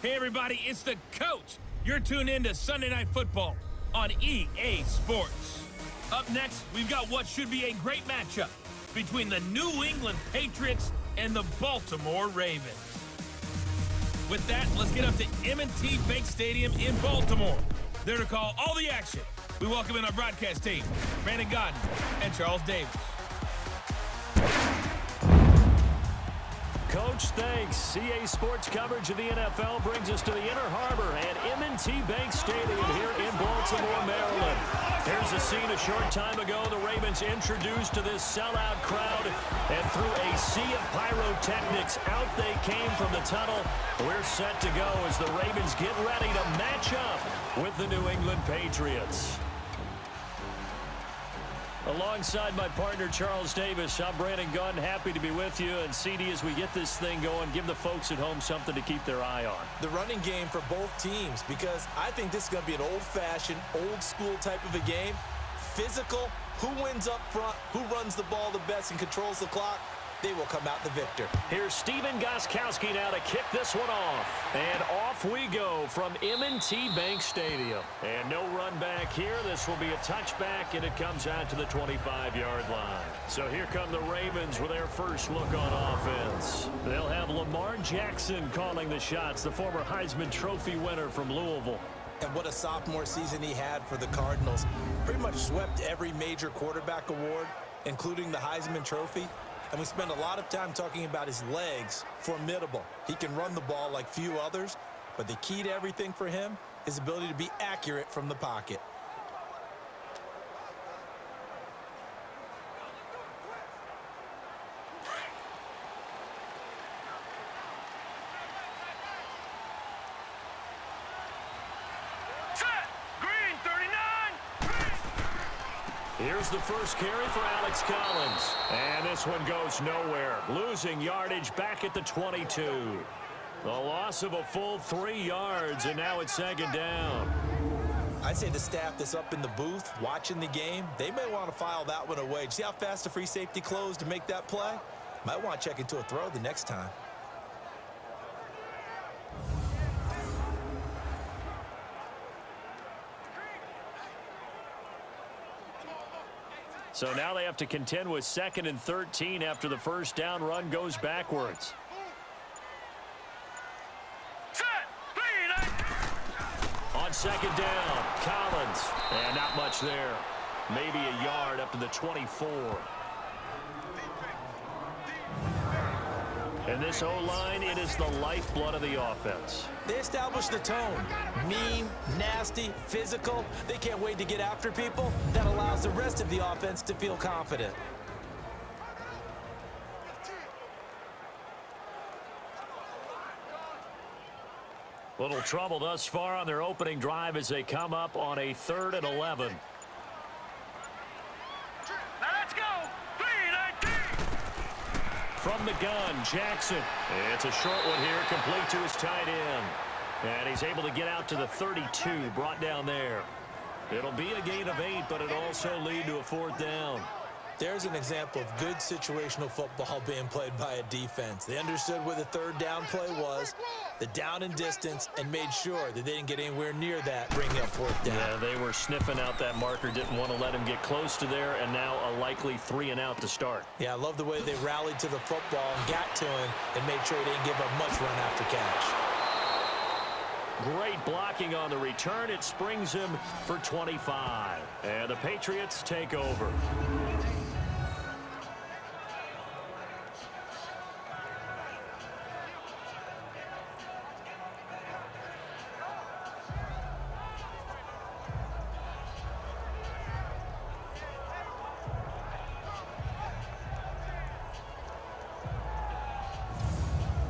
Hey everybody, it's the coach. You're tuned in to Sunday Night Football on EA Sports. Up next, we've got what should be a great matchup between the New England Patriots and the Baltimore Ravens. With that, let's get up to M&T Bank Stadium in Baltimore. There to call all the action, we welcome in our broadcast team, Brandon Godden and Charles Davis. Coach, thanks. CA Sports coverage of the NFL brings us to the Inner Harbor at M&T Bank Stadium here in Baltimore, Maryland. Here's a scene a short time ago. The Ravens introduced to this sellout crowd, and through a sea of pyrotechnics, out they came from the tunnel. We're set to go as the Ravens get ready to match up with the New England Patriots. Alongside my partner, Charles Davis, I'm Brandon Gunn. Happy to be with you. And CD, as we get this thing going, give the folks at home something to keep their eye on. The running game for both teams, because I think this is going to be an old-fashioned, old-school type of a game. Physical, who wins up front, who runs the ball the best and controls the clock, they will come out the victor. Here's Stephen Gostkowski now to kick this one off. And off we go from M&T Bank Stadium. And no run back here. This will be a touchback, and it comes out to the 25-yard line. So here come the Ravens with their first look on offense. They'll have Lamar Jackson calling the shots, the former Heisman Trophy winner from Louisville. And what a sophomore season he had for the Cardinals. Pretty much swept every major quarterback award, including the Heisman Trophy. And we spend a lot of time talking about his legs. Formidable. He can run the ball like few others, but the key to everything for him is the ability to be accurate from the pocket. Here's the first carry for Alex Collins. And this one goes nowhere. Losing yardage back at the 22. The loss of a full 3 yards, and now it's second down. I'd say the staff that's up in the booth watching the game, they may want to file that one away. See how fast the free safety closed to make that play? Might want to check into a throw the next time. So now they have to contend with 2nd and 13 after the first down run goes backwards. On second down, Collins. And not much there. Maybe a yard up to the 24. And this O-line, it is the lifeblood of the offense. They establish the tone. Mean, nasty, physical. They can't wait to get after people. That allows the rest of the offense to feel confident. Little trouble thus far on their opening drive as they come up on a 3rd and 11. From the gun, Jackson. It's a short one here, complete to his tight end. And he's able to get out to the 32, brought down there. It'll be a gain of 8, but it also lead to a 4th down. There's an example of good situational football being played by a defense. They understood what the 3rd down play was, the down and distance, and made sure that they didn't get anywhere near that, bringing up 4th down. Yeah, they were sniffing out that marker, didn't want to let him get close to there, and now a likely 3 and out to start. Yeah, I love the way they rallied to the football and got to him and made sure he didn't give up much run after catch. Great blocking on the return. It springs him for 25. And the Patriots take over.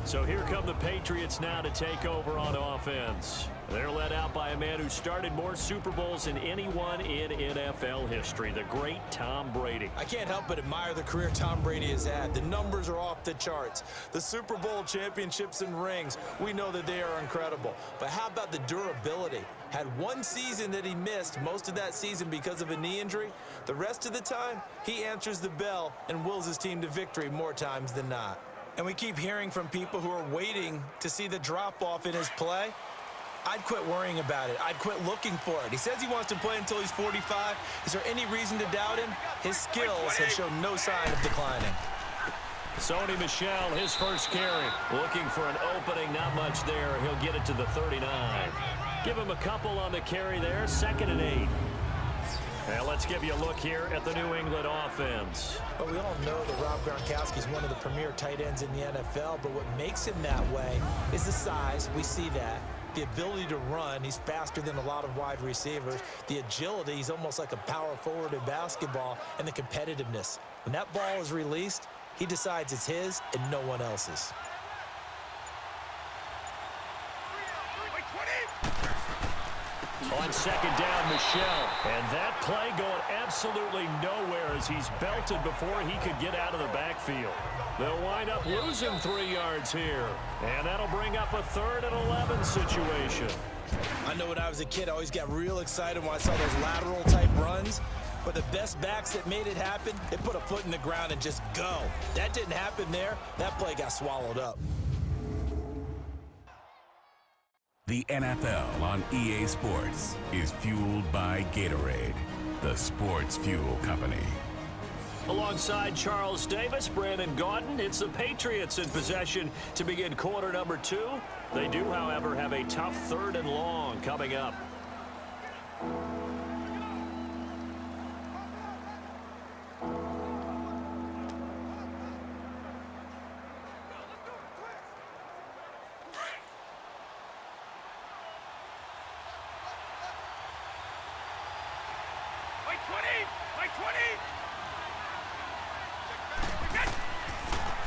So here come the Patriots now to take over on offense. They're led out by a man who started more Super Bowls than anyone in NFL history, the great Tom Brady. I can't help but admire the career Tom Brady has had. The numbers are off the charts. The Super Bowl championships and rings, we know that they are incredible. But how about the durability? Had one season that he missed, most of that season because of a knee injury. The rest of the time, he answers the bell and wills his team to victory more times than not. and we keep hearing from people who are waiting to see the drop-off in his play, I'd quit worrying about it. I'd quit looking for it. He says he wants to play until he's 45. Is there any reason to doubt him? His skills have shown no sign of declining. Sony Michel, his first carry. Looking for an opening, not much there. He'll get it to the 39. Give him a couple on the carry there, 2nd and 8. Now let's give you a look here at the New England offense. Well, we all know that Rob Gronkowski is one of the premier tight ends in the NFL, but what makes him that way is the size. We see that. The ability to run, he's faster than a lot of wide receivers. The agility, he's almost like a power forward in basketball. And the competitiveness. When that ball is released, he decides it's his and no one else's. On 2nd down, Michel. And that play going absolutely nowhere as he's belted before he could get out of the backfield. They'll wind up losing 3 yards here. And that'll bring up a 3rd and 11 situation. I know when I was a kid, I always got real excited when I saw those lateral-type runs. But the best backs that made it happen, they put a foot in the ground and just go. That didn't happen there. That play got swallowed up. The NFL on EA Sports is fueled by Gatorade, the sports fuel company. Alongside Charles Davis, Brandon Gaudin, it's the Patriots in possession to begin quarter number 2. They do, however, have a tough 3rd and long coming up.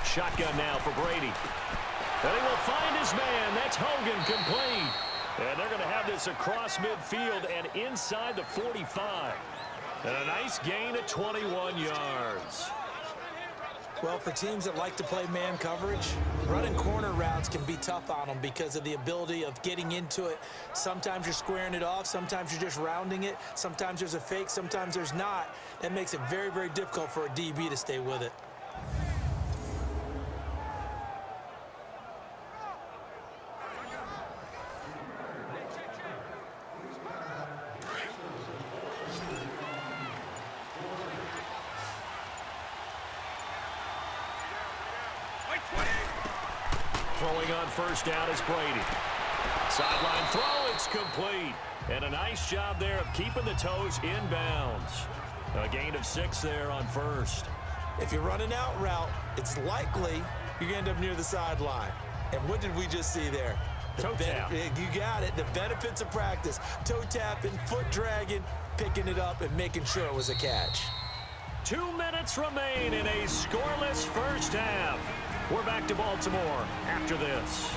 Shotgun now for Brady. And he will find his man. That's Hogan complete. And they're going to have this across midfield and inside the 45. And a nice gain of 21 yards. Well, for teams that like to play man coverage, running corner routes can be tough on them because of the ability of getting into it. Sometimes you're squaring it off. Sometimes you're just rounding it. Sometimes there's a fake. Sometimes there's not. That makes it very, very difficult for a DB to stay with it. Throwing on 1st down is Brady. Sideline throw, it's complete. And a nice job there of keeping the toes inbounds. A gain of 6 there on 1st. If you run an out route, it's likely you're going to end up near the sideline. And what did we just see there? Toe tap. You got it. The benefits of practice. Toe tapping, foot dragging, picking it up, and making sure it was a catch. 2 minutes remain in a scoreless first half. We're back to Baltimore after this.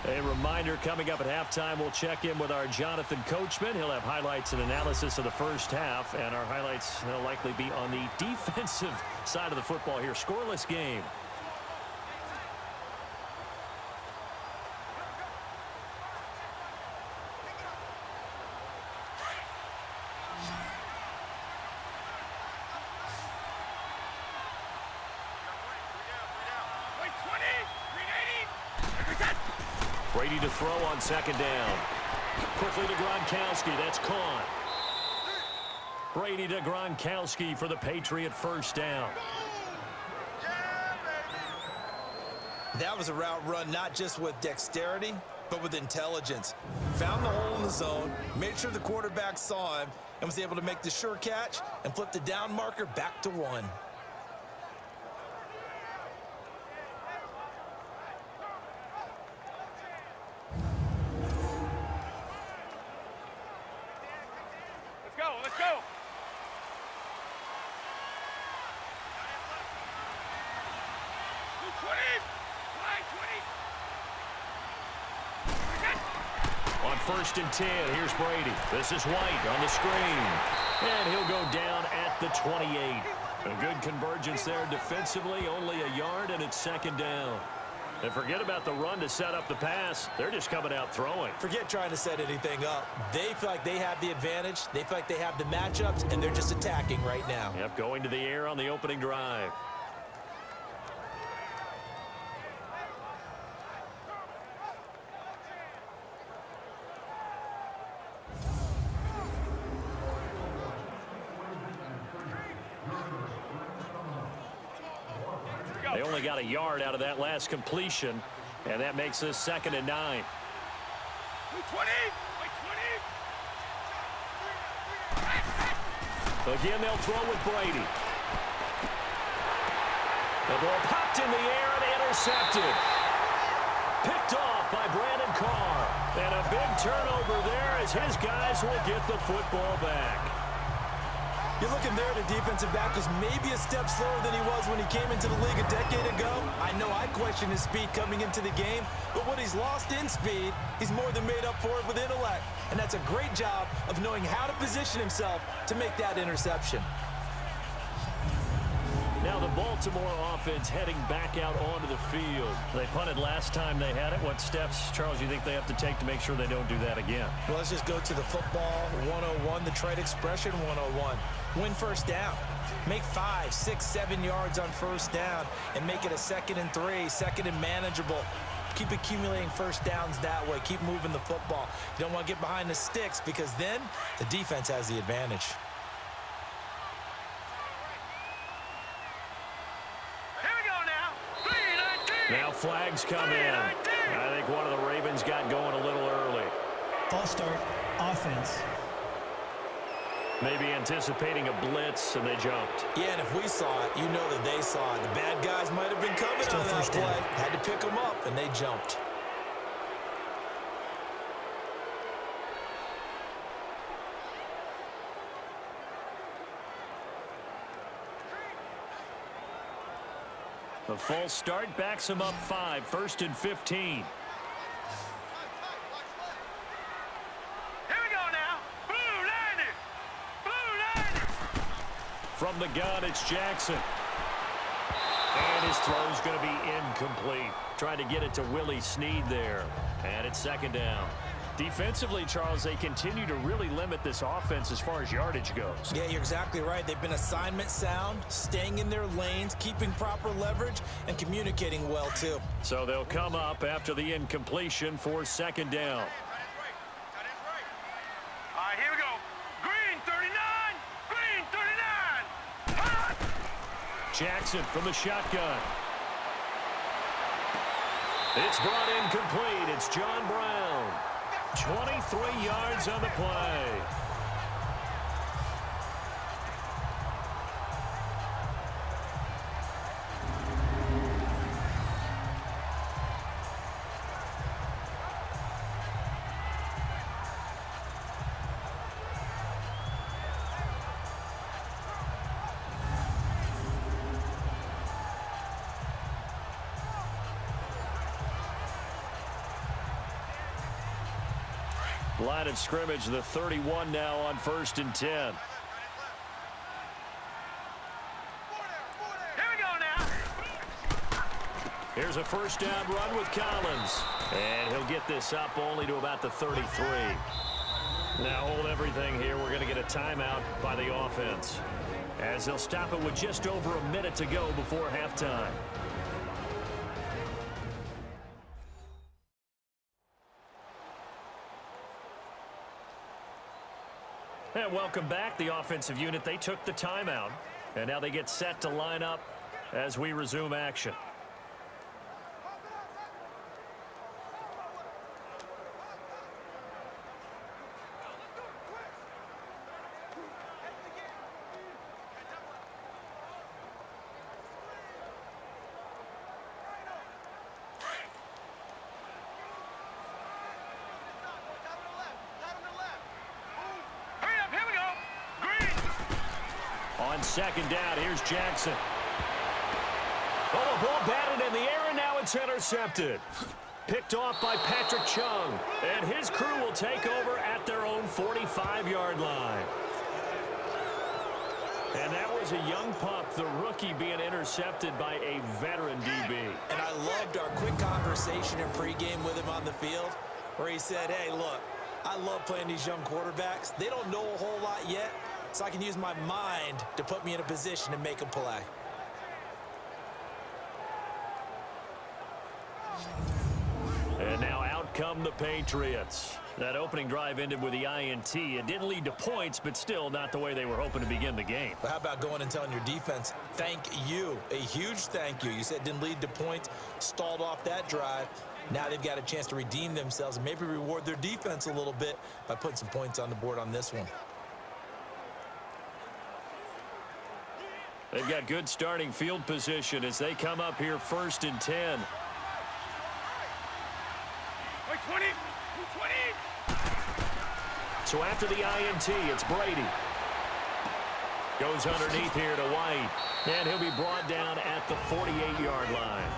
A reminder, coming up at halftime, we'll check in with our Jonathan Coachman. He'll have highlights and analysis of the first half, and our highlights will likely be on the defensive side of the football here. Scoreless game. Brady to throw on 2nd down. Quickly to Gronkowski. That's caught. Brady to Gronkowski for the Patriot 1st down. That was a route run not just with dexterity, but with intelligence. Found the hole in the zone, made sure the quarterback saw him, and was able to make the sure catch and flip the down marker back to 1. Let's go. On 1st and 10, here's Brady. This is White on the screen. And he'll go down at the 28. A good convergence there defensively, only a yard, and it's 2nd down. And forget about the run to set up the pass. They're just coming out throwing. Forget trying to set anything up. They feel like they have the advantage. They feel like they have the matchups, and they're just attacking right now. Yep, going to the air on the opening drive. They only got a yard out of that last completion, and that makes this 2nd and 9. 20! Again, they'll throw with Brady. The ball popped in the air and intercepted. Picked off by Brandon Carr. And a big turnover there as his guys will get the football back. You're looking there, the defensive back was maybe a step slower than he was when he came into the league a decade ago. I know I questioned his speed coming into the game, but what he's lost in speed, he's more than made up for it with intellect. And that's a great job of knowing how to position himself to make that interception. Now the Baltimore offense heading back out onto the field. They punted last time they had it. What steps, Charles, you think they have to take to make sure they don't do that again? Well, let's just go to the football 101, the trade expression 101. Win first down. Make 5, 6, 7 yards on first down and make it a 2nd and 3, 2nd and manageable. Keep accumulating first downs that way. Keep moving the football. You don't want to get behind the sticks because then the defense has the advantage. Now flags come in. I think one of the Ravens got going a little early. False start, offense. Maybe anticipating a blitz, and they jumped. Yeah, and if we saw it, you know that they saw it. The bad guys might have been coming on that play. Had to pick them up, and they jumped. The false start backs him up 5, 1st and 15. Here we go now. Blue Niners! Blue Niners! From the gun, it's Jackson. And his throw's going to be incomplete. Trying to get it to Willie Snead there. And it's 2nd down. Defensively, Charles, they continue to really limit this offense as far as yardage goes. Yeah, you're exactly right. They've been assignment sound, staying in their lanes, keeping proper leverage, and communicating well, too. So they'll come up after the incompletion for 2nd down. All right, here we go. Green 39! Green 39! Hot! Jackson from the shotgun. It's brought in complete. It's John Brown. 23 yards on the play. Line of scrimmage, the 31 now on 1st and 10. Here we go now. Here's a first down run with Collins. And he'll get this up only to about the 33. Now hold everything here. We're going to get a timeout by the offense, as they'll stop it with just over a minute to go before halftime. And welcome back. The offensive unit, they took the timeout. And now they get set to line up as we resume action. On 2nd down, here's Jackson. Oh, the ball batted in the air, and now it's intercepted. Picked off by Patrick Chung. And his crew will take over at their own 45-yard line. And that was a young pup, the rookie, being intercepted by a veteran DB. And I loved our quick conversation in pregame with him on the field where he said, hey, look, I love playing these young quarterbacks. They don't know a whole lot yet, so I can use my mind to put me in a position to make a play. And now out come the Patriots. That opening drive ended with the INT. It didn't lead to points, but still not the way they were hoping to begin the game. But how about going and telling your defense, thank you, a huge thank you. You said it didn't lead to points, stalled off that drive. Now they've got a chance to redeem themselves and maybe reward their defense a little bit by putting some points on the board on this one. They've got good starting field position as they come up here 1st and 10. 20. So after the INT, it's Brady. Goes underneath here to White. And he'll be brought down at the 48-yard line.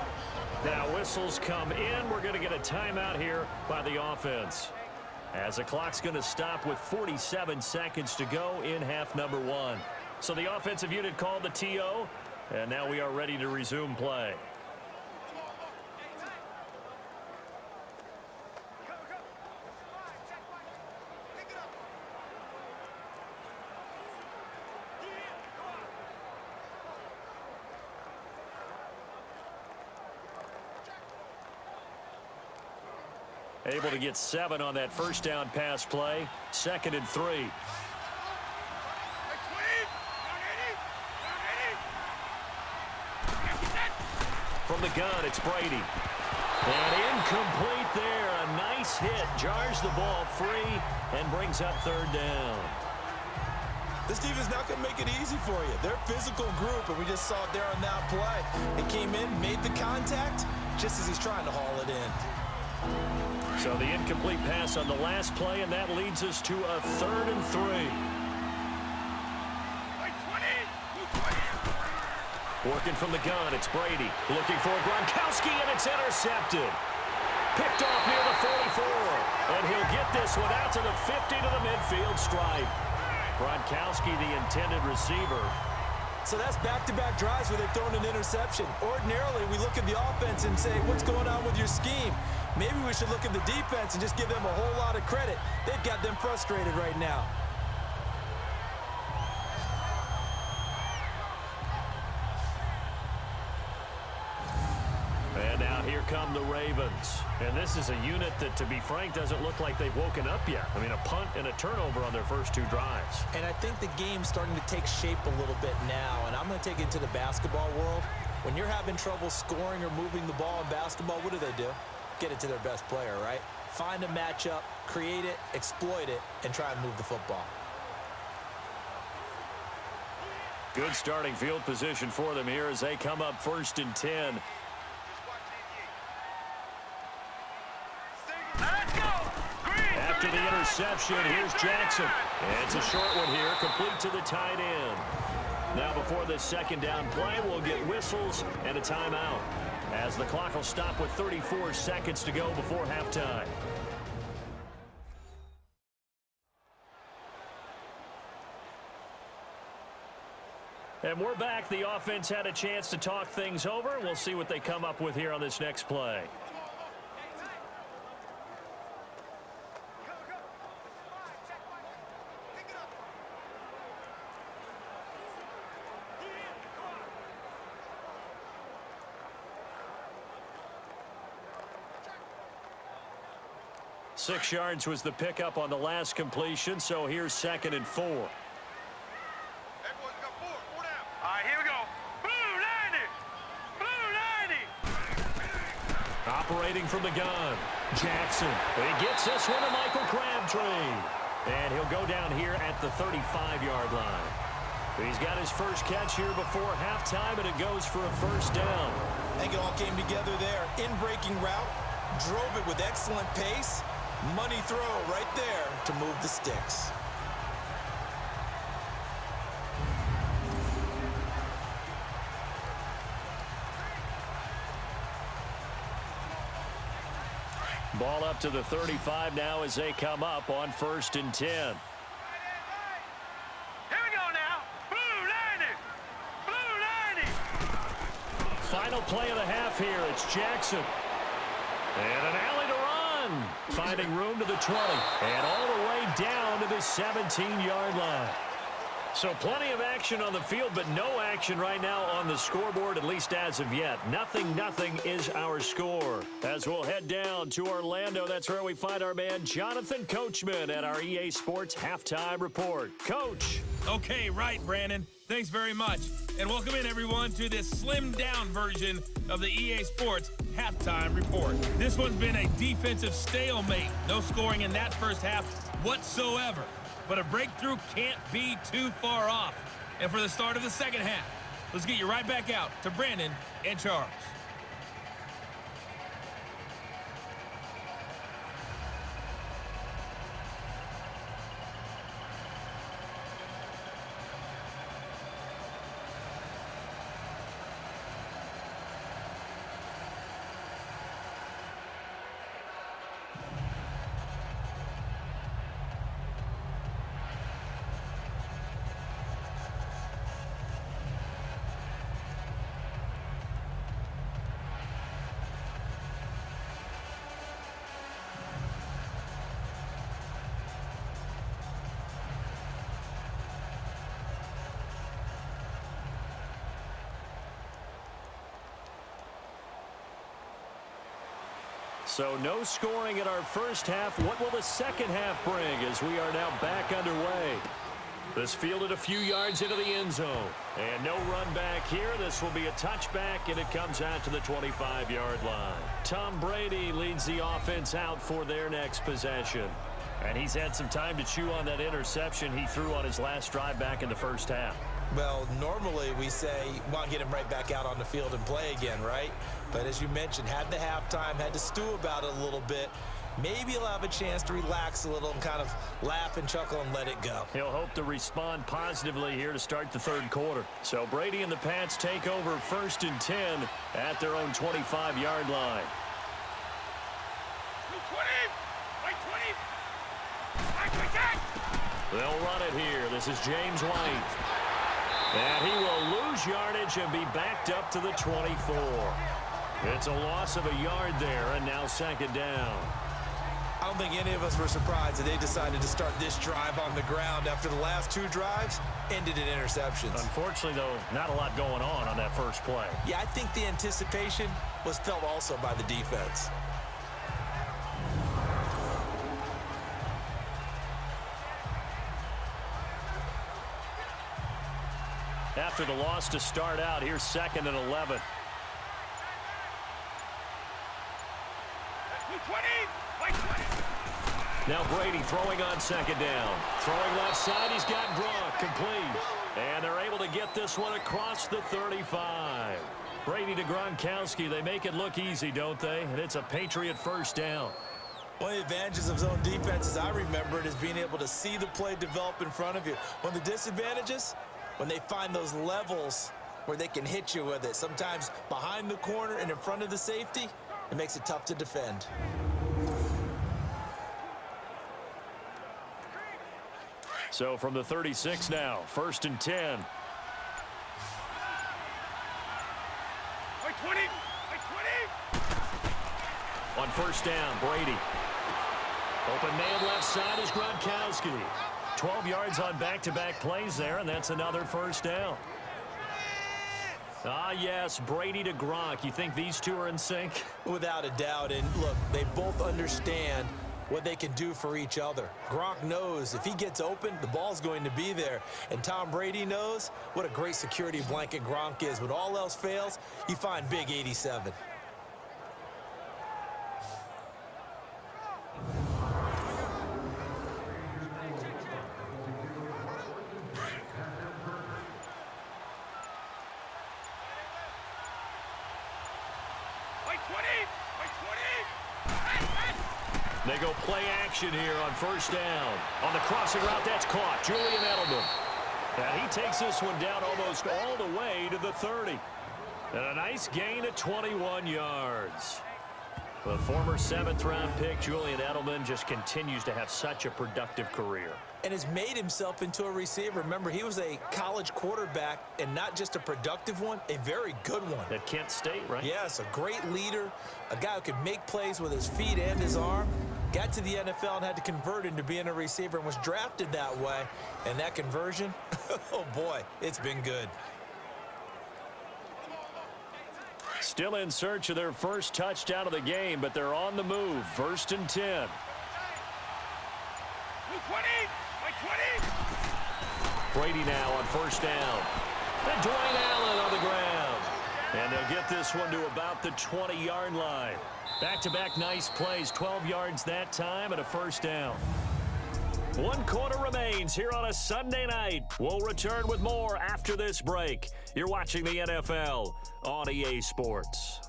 Now whistles come in. We're going to get a timeout here by the offense, as the clock's going to stop with 47 seconds to go in half number 1. So the offensive unit called the TO, and now we are ready to resume play. Able to get 7 on that first down pass play. 2nd and 3. From the gun, it's Brady. And incomplete there. A nice hit. Jars the ball free and brings up 3rd down. This defense not going to make it easy for you. They're a physical group, and we just saw it there on that play. It came in, made the contact, just as he's trying to haul it in. So the incomplete pass on the last play, and that leads us to a 3rd and 3. Working from the gun, it's Brady. Looking for Gronkowski, and it's intercepted. Picked off near the 44. And he'll get this one out to the 50 to the midfield stripe. Gronkowski, the intended receiver. So that's back-to-back drives where they've thrown an interception. Ordinarily, we look at the offense and say, what's going on with your scheme? Maybe we should look at the defense and just give them a whole lot of credit. They've got them frustrated right now. And now here come the Ravens. And this is a unit that, to be frank, doesn't look like they've woken up yet. I mean, a punt and a turnover on their first 2 drives. And I think the game's starting to take shape a little bit now. And I'm going to take it to the basketball world. When you're having trouble scoring or moving the ball in basketball, what do? Get it to their best player, right? Find a matchup, create it, exploit it, and try and move the football. Good starting field position for them here as they come up 1st and 10. After the interception, here's Jackson. And it's a short one here, complete to the tight end. Now before this 2nd down play, we'll get whistles and a timeout, as the clock will stop with 34 seconds to go before halftime. And we're back. The offense had a chance to talk things over. We'll see what they come up with here on this next play. Six yards was the pickup on the last completion, so here's 2nd and 4. All right, here we go. Blue 90. Blue 90. Operating from the gun, Jackson. He gets this one to Michael Crabtree. And he'll go down here at the 35-yard line. He's got his first catch here before halftime, and it goes for a 1st down. I think it all came together there. In-breaking route, drove it with excellent pace. Money throw right there to move the sticks. Ball up to the 35 now as they come up on 1st and 10. Here we go now. Blue final play of the half here. It's Jackson. And an alley to run. Finding room to the 20. And all the way down to the 17-yard line. So plenty of action on the field, but no action right now on the scoreboard, at least as of yet. 0-0 is our score. As we'll head down to Orlando, that's where we find our man Jonathan Coachman at our EA Sports Halftime Report. Coach. Okay, right, Brandon. Thanks very much. And welcome in, everyone, to this slimmed-down version of the EA Sports Halftime Report. This one's been a defensive stalemate. No scoring in that first half whatsoever. But a breakthrough can't be too far off. And for the start of the second half, let's get you right back out to Brandon and Charles. So no scoring in our first half. What will the second half bring as we are now back underway? This fielded a few yards into the end zone. And no run back here. This will be a touchback, and it comes out to the 25-yard line. Tom Brady leads the offense out for their next possession. And he's had some time to chew on that interception he threw on his last drive back in the first half. Well, normally we say, want to get him right back out on the field and play again, right? But as you mentioned, had the halftime, had to stew about it a little bit. Maybe he'll have a chance to relax a little and kind of laugh and chuckle and let it go. He'll hope to respond positively here to start the third quarter. So Brady and the Pats take over 1st and 10 at their own 25-yard line. 20! Like 20! Like 20! They'll run it here. This is James White. And he will lose yardage and be backed up to the 24. It's a loss of a yard there, and now second down. I don't think any of us were surprised that they decided to start this drive on the ground after the last two drives ended in interceptions. Unfortunately, though, not a lot going on that first play. Yeah, I think the anticipation was felt also by the defense. After the loss to start out, here's 2nd and 11. 20! Like 20! Now Brady throwing on second down. Throwing left side, he's got Gronk complete. And they're able to get this one across the 35. Brady to Gronkowski, they make it look easy, don't they? And it's a Patriot first down. One of the advantages of zone defense, as I remember it, is being able to see the play develop in front of you. One of the disadvantages, when they find those levels where they can hit you with it, sometimes behind the corner and in front of the safety, it makes it tough to defend. So from the 36 now, 1st and 10. Like 20! Like 20! On first down, Brady. Open man left side is Gronkowski. 12 yards on back-to-back plays there, and that's another first down. Ah, yes, Brady to Gronk. You think these two are in sync? Without a doubt. And look, they both understand what they can do for each other. Gronk knows if he gets open, the ball's going to be there. And Tom Brady knows what a great security blanket Gronk is. When all else fails, you find Big 87. They go play action here on first down. On the crossing route, that's caught. Julian Edelman. And he takes this one down almost all the way to the 30. And a nice gain of 21 yards. The former 7th-round pick, Julian Edelman, just continues to have such a productive career. And has made himself into a receiver. Remember, he was a college quarterback, and not just a productive one, a very good one. At Kent State, right? Yes, a great leader, a guy who could make plays with his feet and his arm. Got to the NFL and had to convert into being a receiver and was drafted that way. And that conversion, oh boy, it's been good. Still in search of their first touchdown of the game, but they're on the move. 1st and 10. 20! By 20! Brady now on 1st down. And Dwayne Allen on the ground. And they'll get this one to about the 20-yard line. Back-to-back nice plays, 12 yards that time and a 1st down. 1 quarter remains here on a Sunday night. We'll return with more after this break. You're watching the NFL on EA Sports.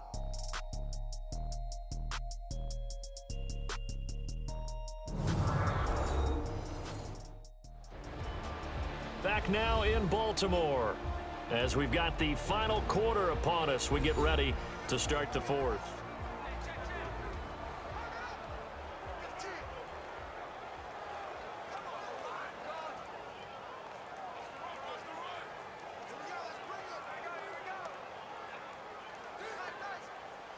Back now in Baltimore. As we've got the final quarter upon us, we get ready to start the 4th.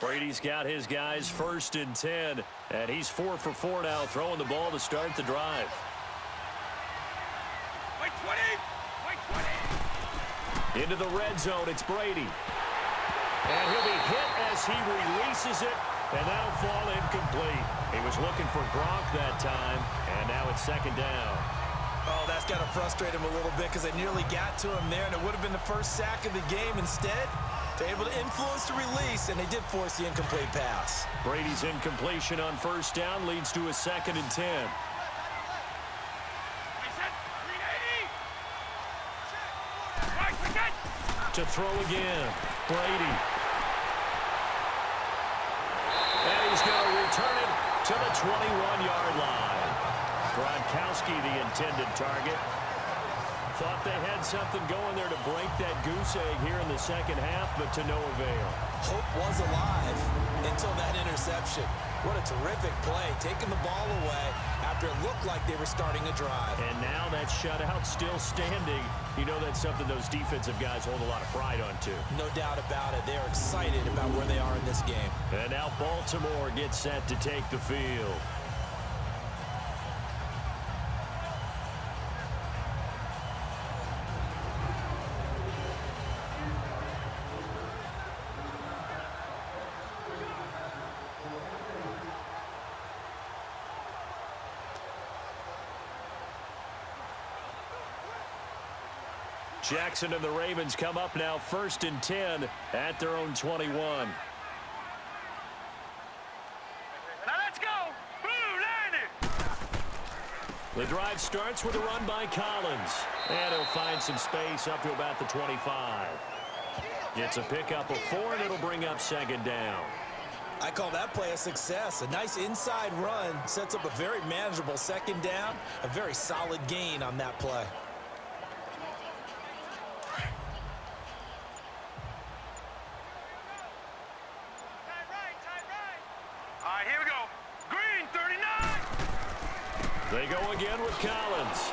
Brady's got his guys 1st and 10, and he's 4 for 4 now, throwing the ball to start the drive. By 20! By 20! Into the red zone, it's Brady. And he'll be hit as he releases it, and that'll fall incomplete. He was looking for Gronk that time, and now it's 2nd down. Oh, that's got to frustrate him a little bit because they nearly got to him there, and it would have been the first sack of the game. Instead, they're able to influence the release, and they did force the incomplete pass. Brady's incompletion on 1st down leads to a 2nd and 10. To throw again, Brady. And he's going to return it to the 21-yard line. Gronkowski, the intended target. Thought they had something going there to break that goose egg here in the 2nd half, but to no avail. Hope was alive until that interception. What a terrific play, taking the ball away after it looked like they were starting a drive. And now that shutout still standing. You know that's something those defensive guys hold a lot of pride on, too. No doubt about it. They are excited about where they are in this game. And now Baltimore gets set to take the field. Jackson and the Ravens come up now 1st and 10 at their own 21. Now let's go! Boo, line it! The drive starts with a run by Collins. And he'll find some space up to about the 25. It's a pickup of 4, and it'll bring up 2nd down. I call that play a success. A nice inside run sets up a very manageable 2nd down. A very solid gain on that play. They go again with Collins.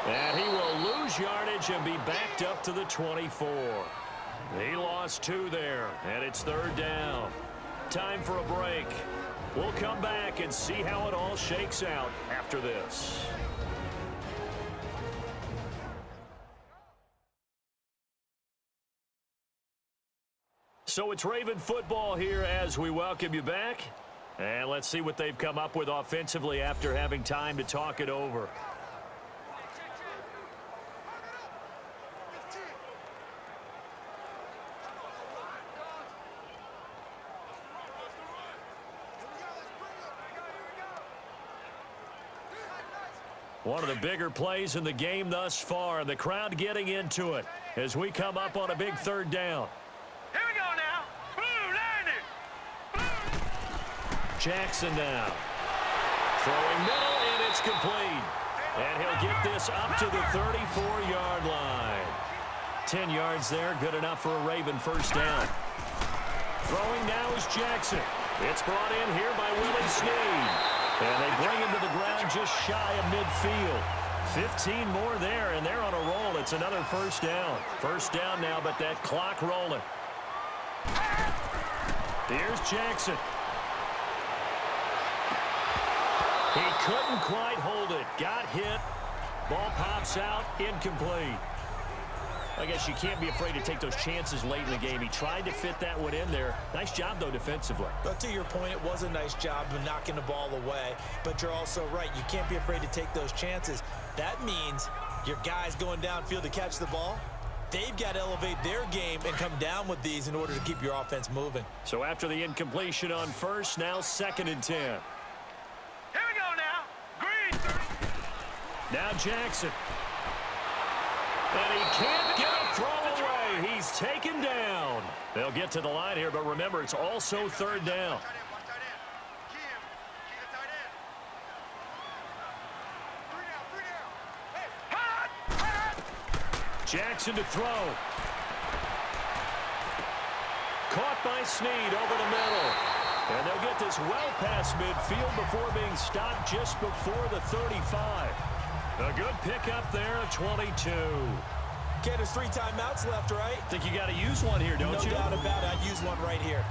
And he will lose yardage and be backed up to the 24. He lost 2 there, and it's 3rd down. Time for a break. We'll come back and see how it all shakes out after this. So it's Raven football here as we welcome you back. And let's see what they've come up with offensively after having time to talk it over. One of the bigger plays in the game thus far, and the crowd getting into it as we come up on a big 3rd down. Here we go now. Boo, line it! Jackson now. Throwing middle, and it's complete. And he'll get this up to the 34-yard line. 10 yards there, good enough for a Raven 1st down. Throwing now is Jackson. It's brought in here by Willie Snead. And they bring him to the ground just shy of midfield. 15 more there, and they're on a roll. It's another first down. First down now, but that clock rolling. Here's Jackson. He couldn't quite hold it. Got hit. Ball pops out. Incomplete. I guess you can't be afraid to take those chances late in the game. He tried to fit that one in there. Nice job, though, defensively. But to your point, it was a nice job of knocking the ball away. But you're also right. You can't be afraid to take those chances. That means your guys going downfield to catch the ball, they've got to elevate their game and come down with these in order to keep your offense moving. So after the incompletion on first, now 2nd and 10. Here we go now. Green. Now Jackson. And he can't get a throw away. He's taken down. They'll get to the line here, but remember, it's also 3rd down. Jackson to throw. Caught by Snead over the middle. And they'll get this well past midfield before being stopped just before the 35. A good pickup there of 22. Okay, there's 3 timeouts left, right? Think you got to use one here, don't you? No doubt about it. I'd use one right here.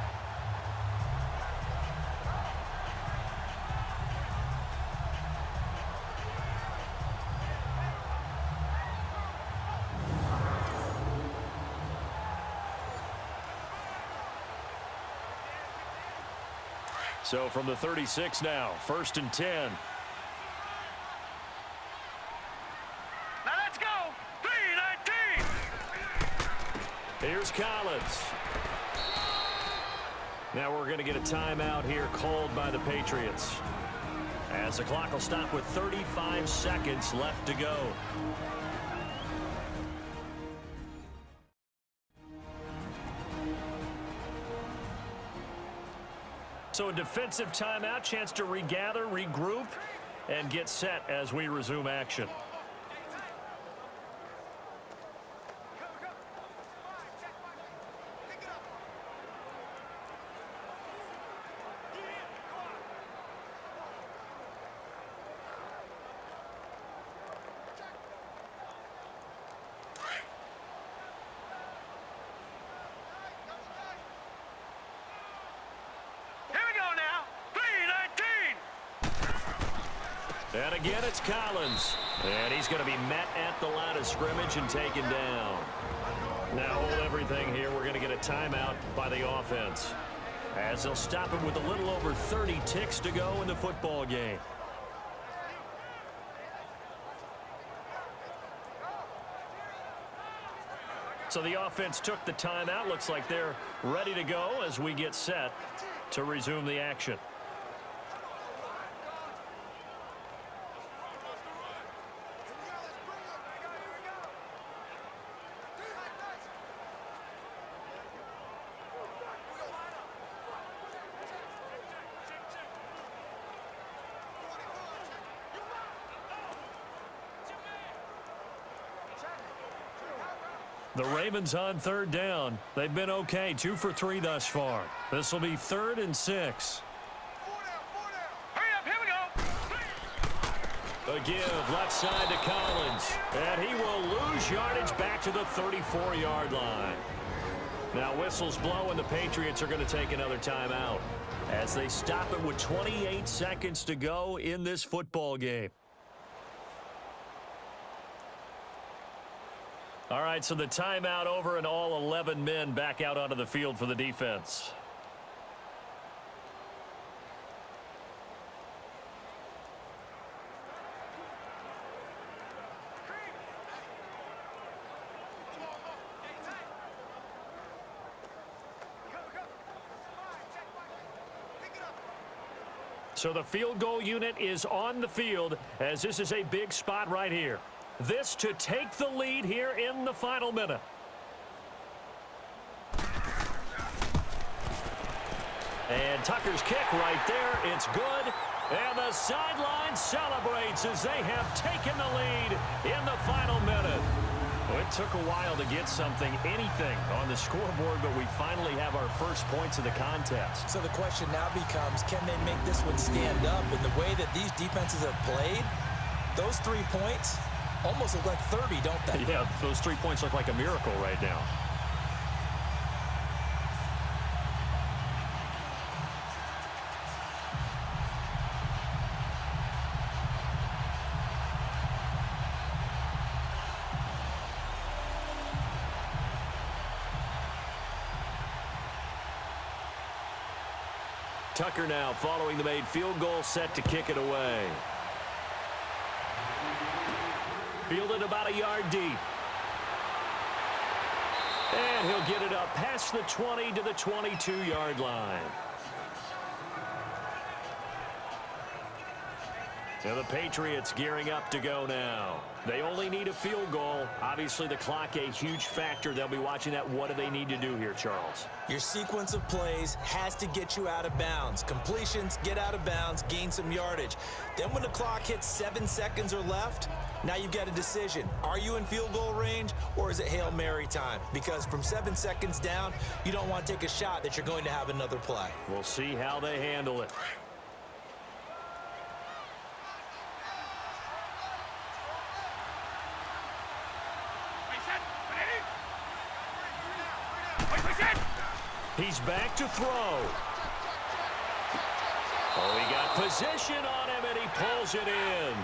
So from the 36 now, 1st and 10. Now let's go. 3-19. Here's Collins. Now we're going to get a timeout here called by the Patriots, as the clock will stop with 35 seconds left to go. So a defensive timeout, chance to regather, regroup, and get set as we resume action. And again, it's Collins. And he's going to be met at the line of scrimmage and taken down. Now hold everything here. We're going to get a timeout by the offense, as they'll stop him with a little over 30 ticks to go in the football game. So the offense took the timeout. Looks like they're ready to go as we get set to resume the action. The Ravens on 3rd down. They've been okay, 2 for 3 thus far. This will be 3rd and 6. Hurry up, here we go. A give left side to Collins. And he will lose yardage back to the 34-yard line. Now whistles blow, and the Patriots are going to take another timeout as they stop it with 28 seconds to go in this football game. All right, so the timeout over and all 11 men back out onto the field for the defense. So the field goal unit is on the field, as this is a big spot right here. This to take the lead here in the final minute. And Tucker's kick right there. It's good. And the sideline celebrates as they have taken the lead in the final minute. Well, it took a while to get anything on the scoreboard, but we finally have our first points of the contest. So the question now becomes, can they make this one stand up? In the way that these defenses have played, those 3 points almost look like 30, don't they? Yeah, those 3 points look like a miracle right now. Tucker now following the made field goal, set to kick it away. Fielded about a yard deep. And he'll get it up past the 20 to the 22-yard line. Now the Patriots gearing up to go now. They only need a field goal. Obviously, the clock a huge factor. They'll be watching that. What do they need to do here, Charles? Your sequence of plays has to get you out of bounds. Completions, get out of bounds, gain some yardage. Then when the clock hits 7 seconds or left, now you've got a decision. Are you in field goal range, or is it Hail Mary time? Because from 7 seconds down, you don't want to take a shot that you're going to have another play. We'll see how they handle it. He's back to throw. Oh, he got position on him, and he pulls it in.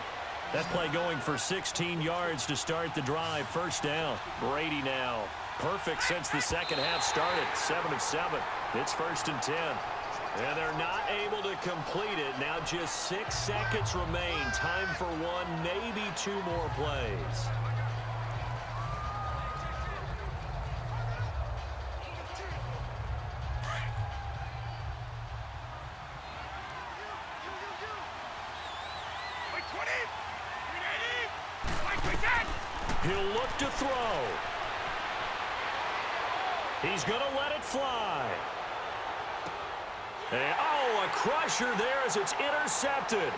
That play going for 16 yards to start the drive. First down. Brady now. Perfect since the second half started. 7 of 7. It's 1st and 10. And they're not able to complete it. Now just 6 seconds remain. Time for one, maybe 2 more plays. He'll look to throw. He's going to let it fly. And, a crusher there as it's intercepted.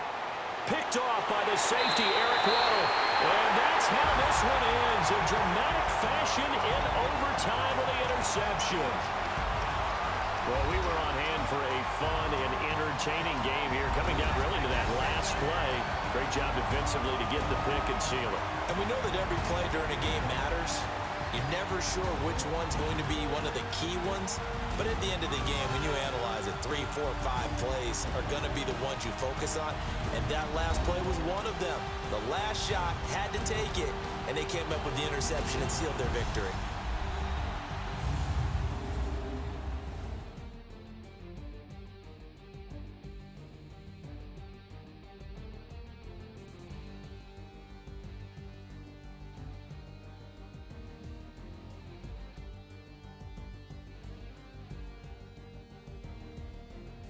Picked off by the safety, Eric Weddle. And that's how this one ends. In dramatic fashion in overtime with the interception. Well, we were on hand for a fun and entertaining game here, coming down really to that last play. Great job defensively to get the pick and seal it. And we know that every play during a game matters. You're never sure which one's going to be one of the key ones. But at the end of the game, when you analyze it, 3, 4, 5 plays are going to be the ones you focus on. And that last play was one of them. The last shot had to take it, and they came up with the interception and sealed their victory.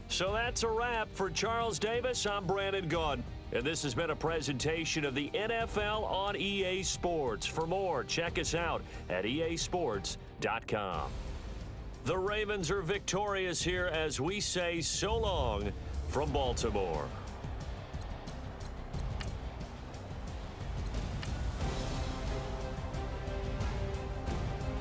So that's a wrap for Charles Davis. I'm Brandon Gunn. And this has been a presentation of the NFL on EA Sports. For more, check us out at easports.com. The Ravens are victorious here as we say so long from Baltimore.